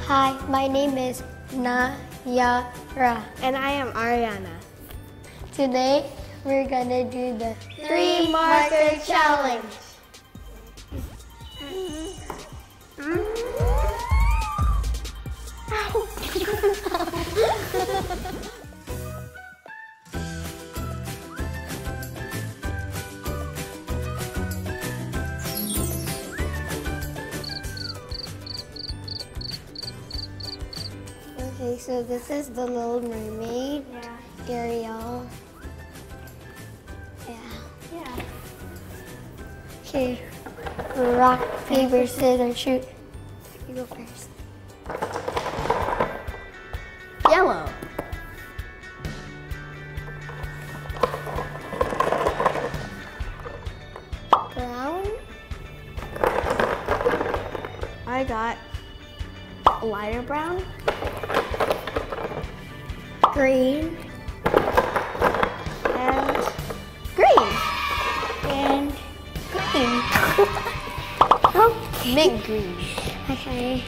Hi, my name is Nayara. And I am Arianna. Today, we're gonna do the 3-marker challenge. Okay, so this is the Little Mermaid, Ariel. Yeah. Okay, rock, paper, scissors, shoot. You go first. Yellow. Brown. I got lighter brown. Green. And green. And green. Okay. Big green. Okay.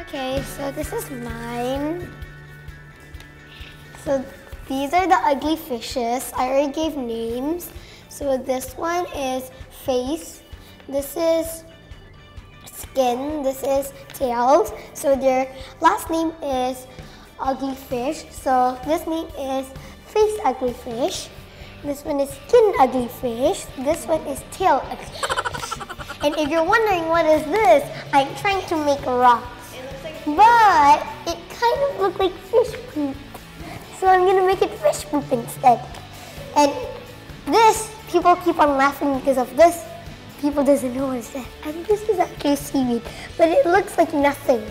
Okay, so this is mine. So these are the ugly fishes. I already gave names. So this one is face. This is skin. This is tails. So their last name is ugly fish. So this name is face ugly fish. This one is skin ugly fish. This one is tail ugly fish. And if you're wondering what is this, I'm trying to make a rock. But it kind of looks like fish poop. So I'm gonna make it fish poop instead. And this, people keep on laughing because of this. People doesn't know what it's that. And this is actually seaweed, but it looks like nothing.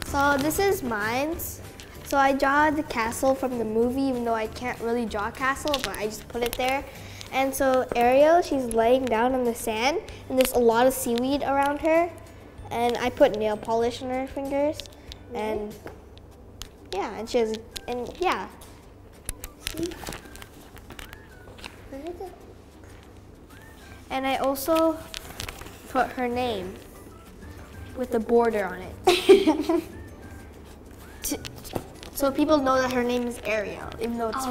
So this is mine. So I draw the castle from the movie, even though I can't really draw a castle, but I just put it there. And so Ariel, she's laying down on the sand, and there's a lot of seaweed around her. And I put nail polish on her fingers, and yeah, and she has, and yeah. See? Where is it? And I also put her name with a border on it. So people know that her name is Ariel, even though it's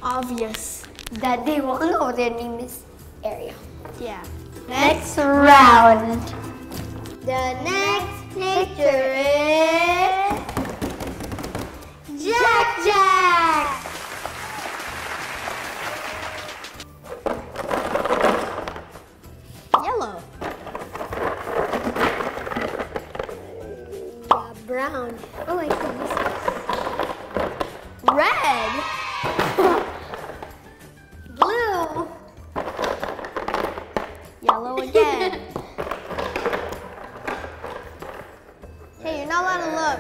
obvious That they will know their name is Ariel. Yeah. Next round. The next picture is Jack. Yellow. Yeah, brown. Oh, I see this. Red. Blue. Yellow again. Hey, you're not allowed to look.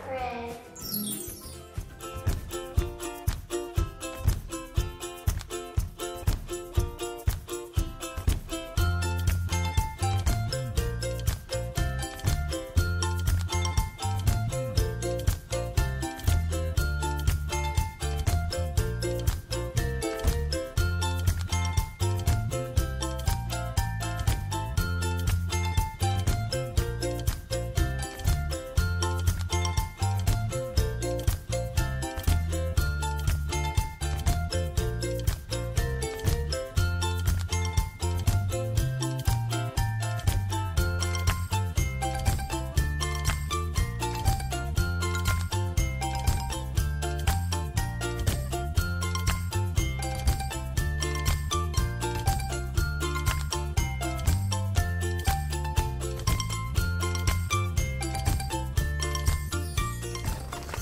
Red.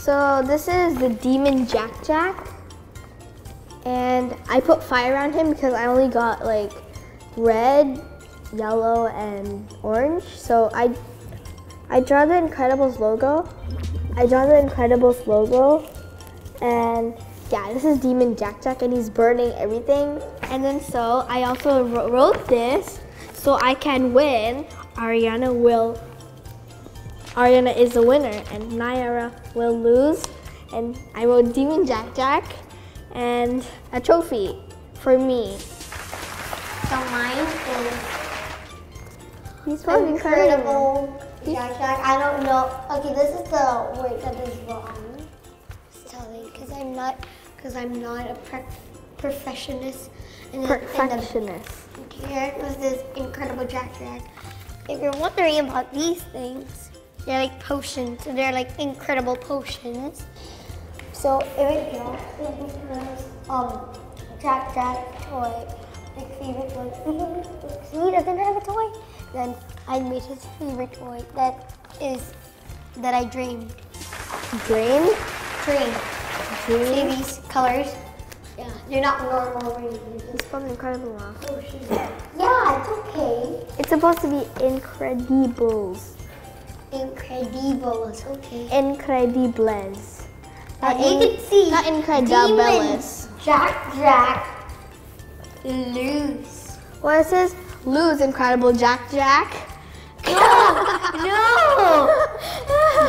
So this is the demon Jack. And I put fire around him because I only got like red, yellow, and orange. So I draw the Incredibles logo. And yeah, this is demon Jack, and he's burning everything. And then so I also wrote this so I can win. Arianna is the winner, and Nayara will lose. And I wrote demon Jack and a trophy for me. So mine He's is incredible Jack. I don't know. Okay, this is the word that is wrong. Because I'm not a perfectionist. Perfectionist. Here was this incredible Jack. If you're wondering about these things, they're like potions. So they're like incredible potions. So if it Jack toy, like favorite one. He doesn't have a toy. Then I made his favorite toy. That I dreamed. Dream. See these colors? Yeah, they're not normal rings. It's from Incredible. Yeah, it's okay. It's supposed to be Incredibles. Incredibles, okay. Incredibles. And you can see not Incredibles. Jack, lose. Well, it says lose Incredible Jack. No!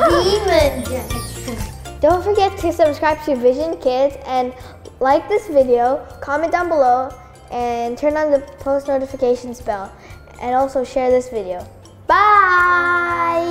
Demon Jack. Don't forget to subscribe to Vision Kids and like this video, comment down below, and turn on the post notifications bell. And also share this video. Bye!